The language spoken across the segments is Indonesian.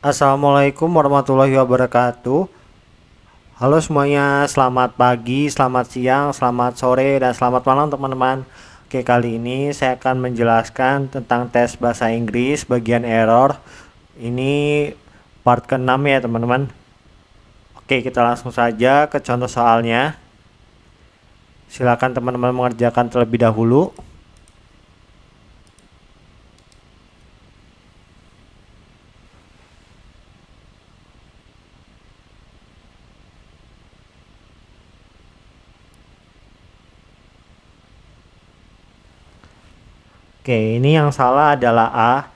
Assalamualaikum warahmatullahi wabarakatuh. Halo semuanya, selamat pagi, selamat siang, selamat sore, dan selamat malam teman-teman. Oke, kali ini saya akan menjelaskan tentang tes bahasa Inggris bagian error. Ini part ke-6 ya teman-teman. Oke, kita langsung saja ke contoh soalnya. Silakan teman-teman mengerjakan terlebih dahulu. Oke, ini yang salah adalah A.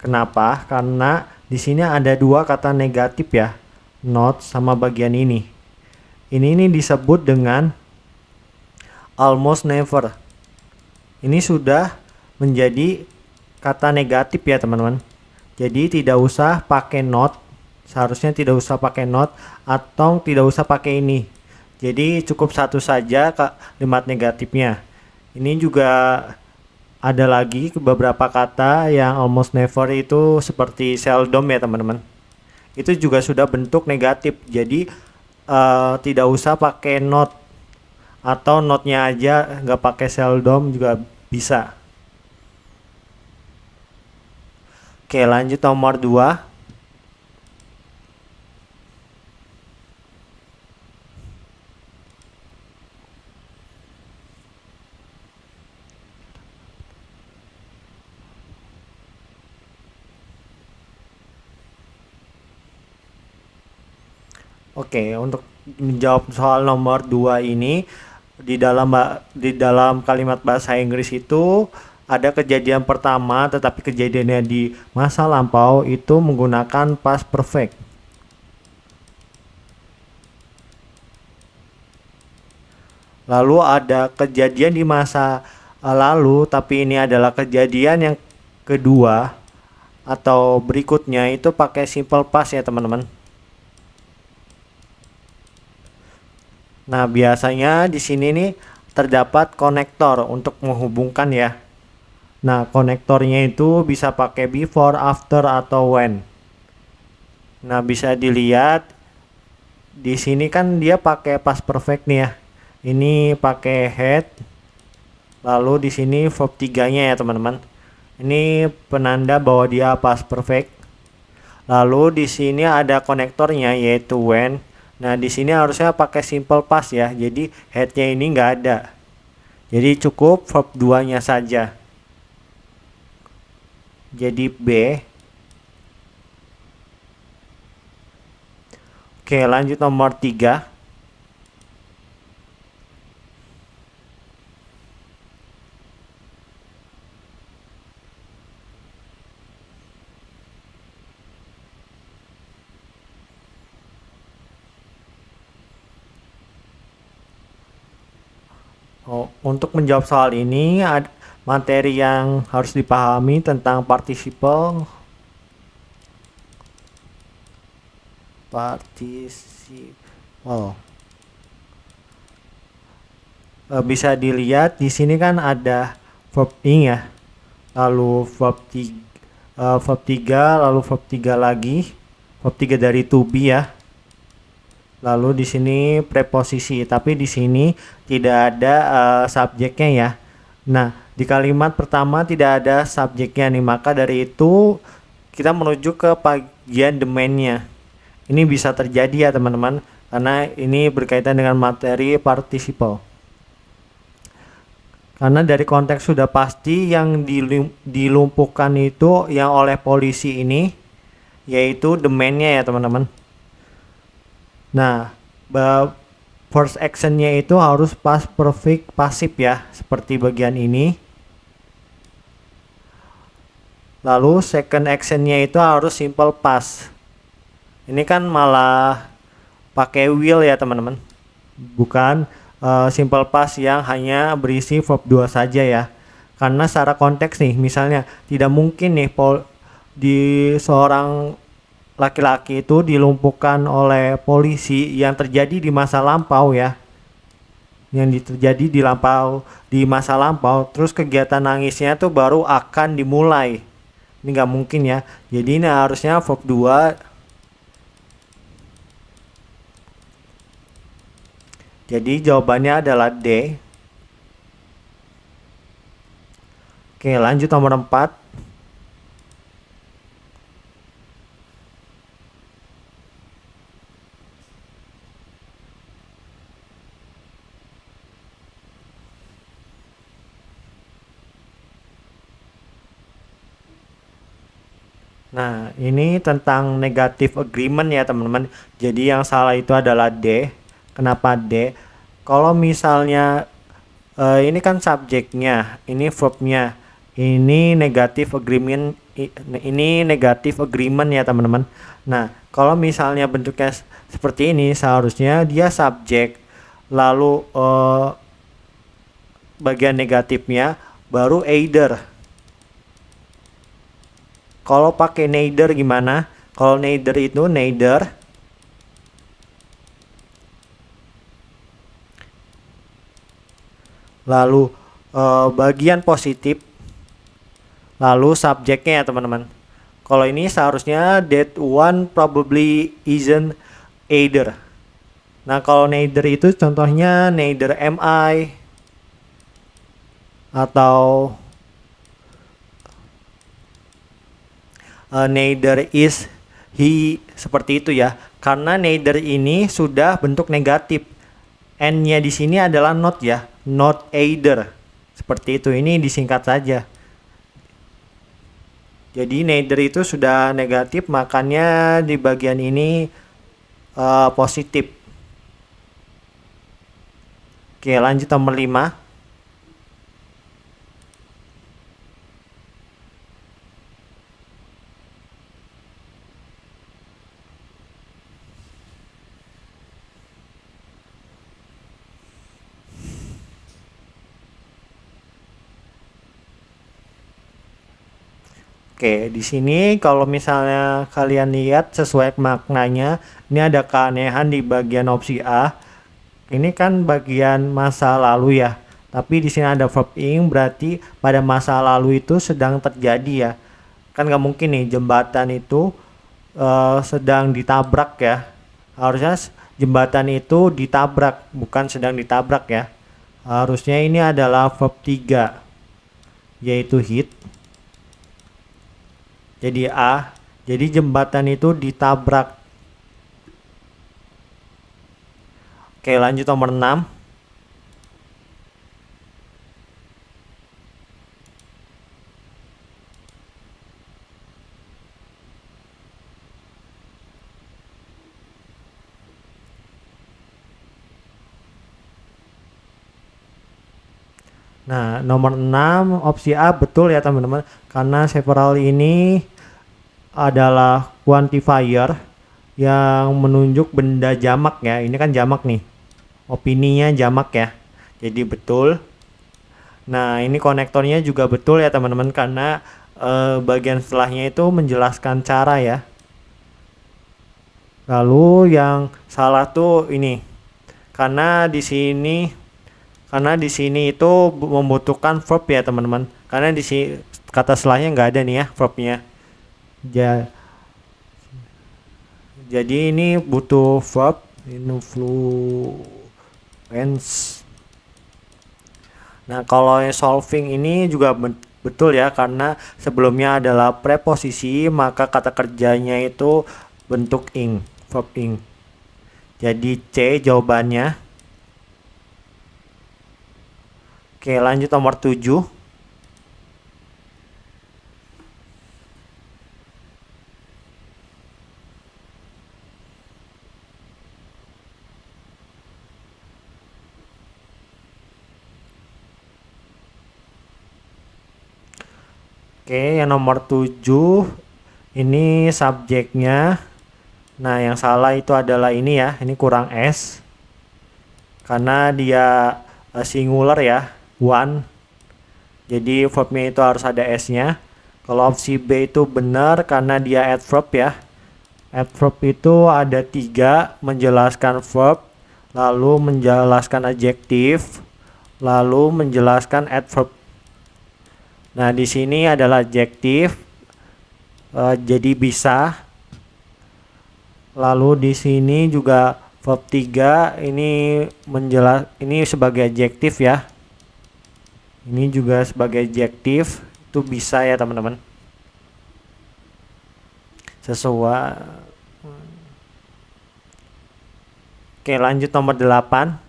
Kenapa? Karena di sini ada dua kata negatif ya, not sama bagian ini. Ini disebut dengan almost never. Ini sudah menjadi kata negatif ya teman-teman. Jadi tidak usah pakai not, seharusnya tidak usah pakai not atau tidak usah pakai ini. Jadi cukup satu saja kalimat negatifnya. Ini juga ada lagi beberapa kata yang almost never itu seperti seldom ya teman-teman. Itu juga sudah bentuk negatif. Jadi tidak usah pakai not atau notnya aja nggak pakai seldom juga bisa. Oke, lanjut nomor 2. Oke, untuk menjawab soal nomor 2 ini di dalam kalimat bahasa Inggris itu ada kejadian pertama, tetapi kejadiannya di masa lampau itu menggunakan past perfect. Lalu ada kejadian di masa lalu, tapi ini adalah kejadian yang kedua atau berikutnya itu pakai simple past ya teman-teman. Nah, biasanya di sini nih terdapat konektor untuk menghubungkan ya. Nah, konektornya itu bisa pakai before, after, atau when. Nah, bisa dilihat di sini kan dia pakai past perfect nih ya. Ini pakai had. Lalu di sini verb 3-nya ya, teman-teman. Ini penanda bahwa dia past perfect. Lalu di sini ada konektornya yaitu when. Nah, di sini harusnya pakai simple past ya. Jadi head-nya ini nggak ada. Jadi cukup verb 2-nya saja. Jadi B. Oke, lanjut nomor 3. Oh, untuk menjawab soal ini ada materi yang harus dipahami tentang participle bisa dilihat di sini kan ada verb ing ya, lalu verb 3, lalu verb 3 lagi, verb 3 dari to be ya. Lalu di sini preposisi, tapi di sini tidak ada subjeknya ya. Nah, di kalimat pertama tidak ada subjeknya nih, maka dari itu kita menuju ke bagian domainnya. Ini bisa terjadi ya teman-teman, karena ini berkaitan dengan materi participle. Karena dari konteks sudah pasti yang dilumpuhkan itu yang oleh polisi ini, yaitu domainnya ya teman-teman. Nah, first actionnya itu harus past perfect pasif ya, seperti bagian ini. Lalu second actionnya itu harus simple past. Ini kan malah pakai will ya teman-teman, bukan simple past yang hanya berisi verb 2 saja ya. Karena secara konteks nih, misalnya tidak mungkin nih di seorang laki-laki itu dilumpuhkan oleh polisi yang terjadi di masa lampau ya, yang terjadi di masa lampau, terus kegiatan nangisnya tuh baru akan dimulai Ini nggak mungkin ya. Jadi ini harusnya verb 2. Jadi jawabannya adalah D. Oke, lanjut nomor 4. Nah, ini tentang negative agreement ya teman-teman. Jadi yang salah itu adalah D. Kenapa D? Kalau misalnya ini kan subjeknya, ini verbnya, ini negative agreement, ini negative agreement ya teman-teman. Nah, kalau misalnya bentuknya seperti ini, seharusnya dia subjek, lalu bagian negatifnya baru either. Kalau pakai neither gimana? Kalau neither itu neither lalu bagian positif lalu subjeknya ya teman-teman. Kalau ini seharusnya that one probably isn't either. Nah, kalau neither itu contohnya neither am I atau neither is he, seperti itu ya. Karena neither ini sudah bentuk negatif. N-nya di sini adalah not ya, not either. Seperti itu, ini disingkat saja. Jadi neither itu sudah negatif, makanya di bagian ini positif. Oke, lanjut nomor 5. Oke, di sini kalau misalnya kalian lihat sesuai maknanya, ini ada keanehan di bagian opsi A. Ini kan bagian masa lalu ya. Tapi di sini ada verb ing, berarti pada masa lalu itu sedang terjadi ya. Kan nggak mungkin nih jembatan itu sedang ditabrak ya. Harusnya jembatan itu ditabrak, bukan sedang ditabrak ya. Harusnya ini adalah verb 3, yaitu hit. Jadi A, jadi jembatan itu ditabrak. Oke, lanjut nomor 6. Nah, nomor 6 opsi A betul ya teman-teman. Karena several ini adalah quantifier yang menunjuk benda jamak ya. Ini kan jamak nih. Opininya jamak ya. Jadi betul. Nah, ini konektornya juga betul ya teman-teman karena bagian setelahnya itu menjelaskan cara ya. Lalu yang salah tuh ini. Karena di sini itu membutuhkan verb ya teman-teman. Karena di sini kata setelahnya nggak ada nih ya verbnya. Jadi ini butuh verb influence. Nah, kalau solving ini juga betul ya karena sebelumnya adalah preposisi, maka kata kerjanya itu bentuk ing, verb ing. Jadi C jawabannya. Oke, lanjut nomor 7. Oke, yang nomor 7 ini subjeknya. Nah, yang salah itu adalah ini ya, ini kurang S. Karena dia singular ya, one. Jadi verbnya itu harus ada S-nya. Kalau opsi B itu benar karena dia adverb ya. Adverb itu ada 3, menjelaskan verb, lalu menjelaskan adjektif, lalu menjelaskan adverb. Nah, di sini adalah adjektif. jadi bisa. Lalu di sini juga verb 3 ini ini sebagai adjektif ya. Ini juga sebagai adjektif, itu bisa ya teman-teman. Sesuai. Oke, lanjut nomor 8.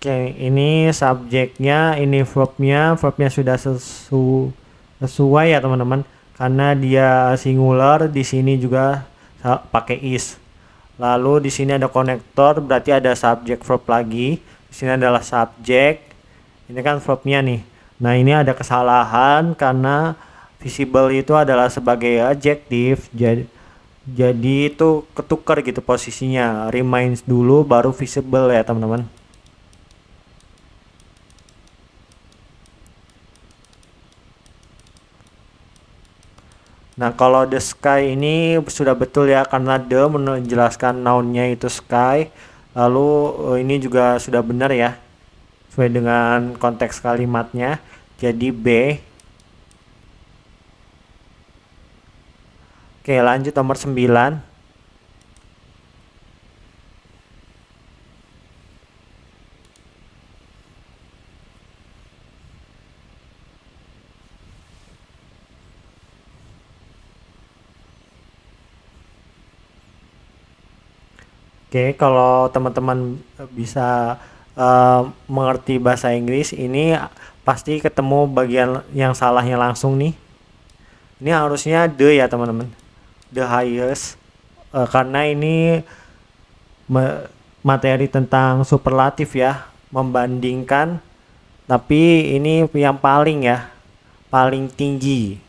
Oke, ini subjeknya, ini verbnya sudah sesuai ya teman-teman. Karena dia singular, di sini juga pakai is. Lalu di sini ada konektor, berarti ada subjek verb lagi. Di sini adalah subjek. Ini kan verbnya nih. Nah, ini ada kesalahan karena visible itu adalah sebagai adjektif. Jadi itu ketukar gitu posisinya. Remains dulu baru visible ya teman-teman. Nah, kalau the sky ini sudah betul ya, karena the menjelaskan noun-nya itu sky. Lalu ini juga sudah benar ya, sesuai dengan konteks kalimatnya. Jadi B. Oke, lanjut nomor 9. Oke, kalau teman-teman bisa mengerti bahasa Inggris, ini pasti ketemu bagian yang salahnya langsung nih. Ini harusnya the ya teman-teman, the highest. Karena ini materi tentang superlatif ya, membandingkan, tapi ini yang paling ya, paling tinggi.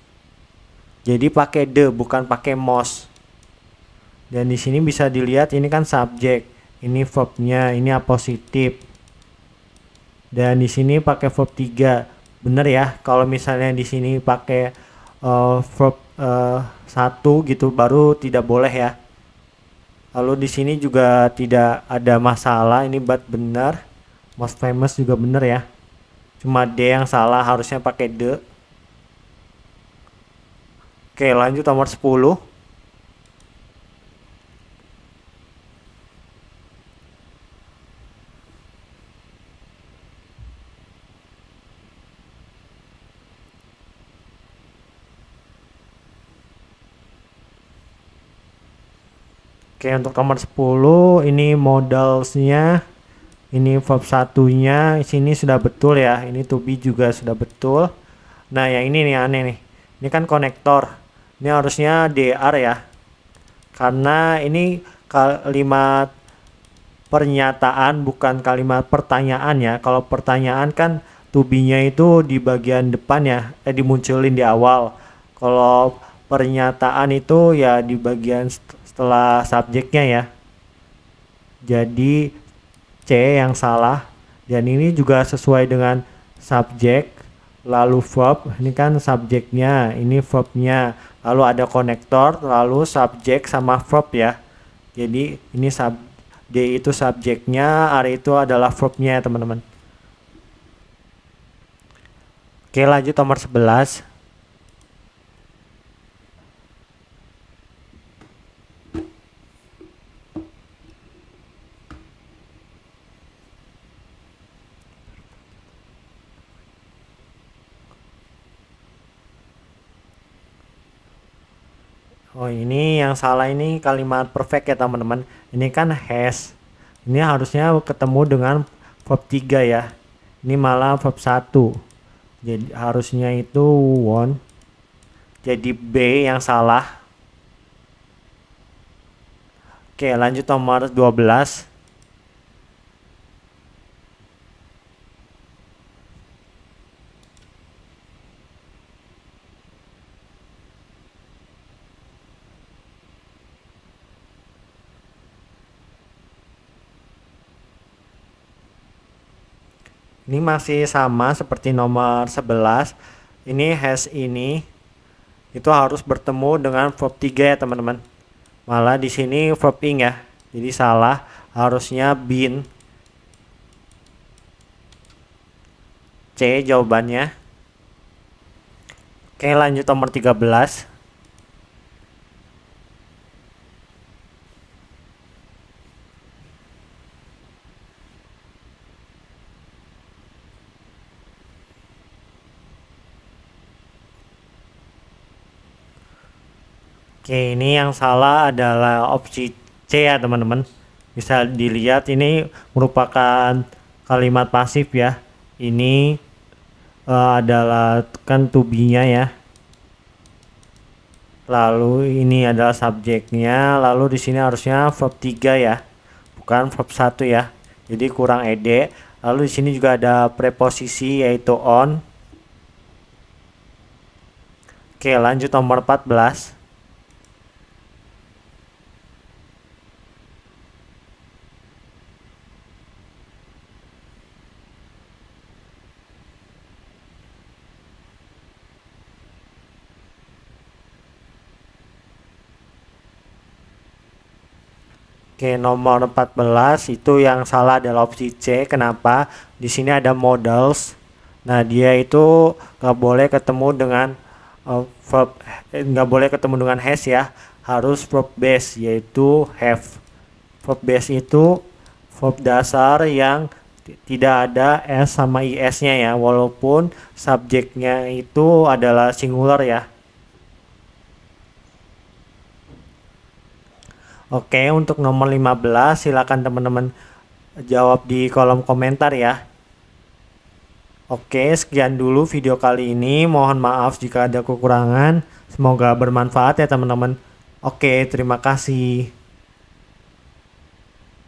Jadi pakai the, bukan pakai most. Dan di sini bisa dilihat ini kan subjek, ini verbnya, ini apositif. Dan di sini pakai verb 3. Bener ya, kalau misalnya di sini pakai verb 1 gitu baru tidak boleh ya. Lalu di sini juga tidak ada masalah, ini but benar. Most famous juga bener ya. Cuma D yang salah, harusnya pakai the. Oke, lanjut nomor 10. Oke, untuk nomor 10 ini modalsnya, ini verb satunya sini sudah betul ya. Ini to be juga sudah betul. Nah, yang ini nih aneh nih. Ini kan konektor. Ini harusnya DR ya. Karena ini kalimat pernyataan bukan kalimat pertanyaan ya. Kalau pertanyaan kan to be-nya itu di bagian depan ya, dimunculin di awal. Kalau pernyataan itu ya di bagian setelah subjeknya ya. Jadi C yang salah. Dan ini juga sesuai dengan subjek lalu verb. Ini kan subjeknya, ini verbnya. Lalu ada konektor, lalu subjek sama verb ya. Jadi ini D itu subjeknya, R itu adalah verbnya ya teman-teman. Oke, lanjut nomor 11. Oh, ini yang salah, ini kalimat perfect ya teman-teman. Ini kan has. Ini harusnya ketemu dengan verb 3 ya. Ini malah verb 1. Jadi harusnya itu won. Jadi B yang salah. Oke, lanjut nomor 12. Ini masih sama seperti nomor 11. Ini has ini. itu harus bertemu dengan verb 3 ya teman-teman. Malah di sini verb ing ya. Jadi salah, harusnya been. C jawabannya. Oke, lanjut nomor 13. Oke, ini yang salah adalah opsi C ya teman-teman. Bisa dilihat ini merupakan kalimat pasif ya. Ini adalah kan to be-nya ya. Lalu ini adalah subjeknya. Lalu di sini harusnya verb 3 ya. Bukan verb 1 ya. Jadi kurang ed. Lalu di sini juga ada preposisi yaitu on. Oke, lanjut nomor 14. Oke, nomor 14 itu yang salah adalah opsi C. Kenapa? Di sini ada modals. Nah, dia itu nggak boleh ketemu dengan verb, nggak boleh ketemu dengan has ya. Harus verb base yaitu have. Verb base itu verb dasar yang tidak ada s sama is-nya ya, walaupun subjeknya itu adalah singular ya. Oke, untuk nomor 15 silakan teman-teman jawab di kolom komentar ya. Oke, sekian dulu video kali ini. Mohon maaf jika ada kekurangan. Semoga bermanfaat ya teman-teman. Oke, terima kasih.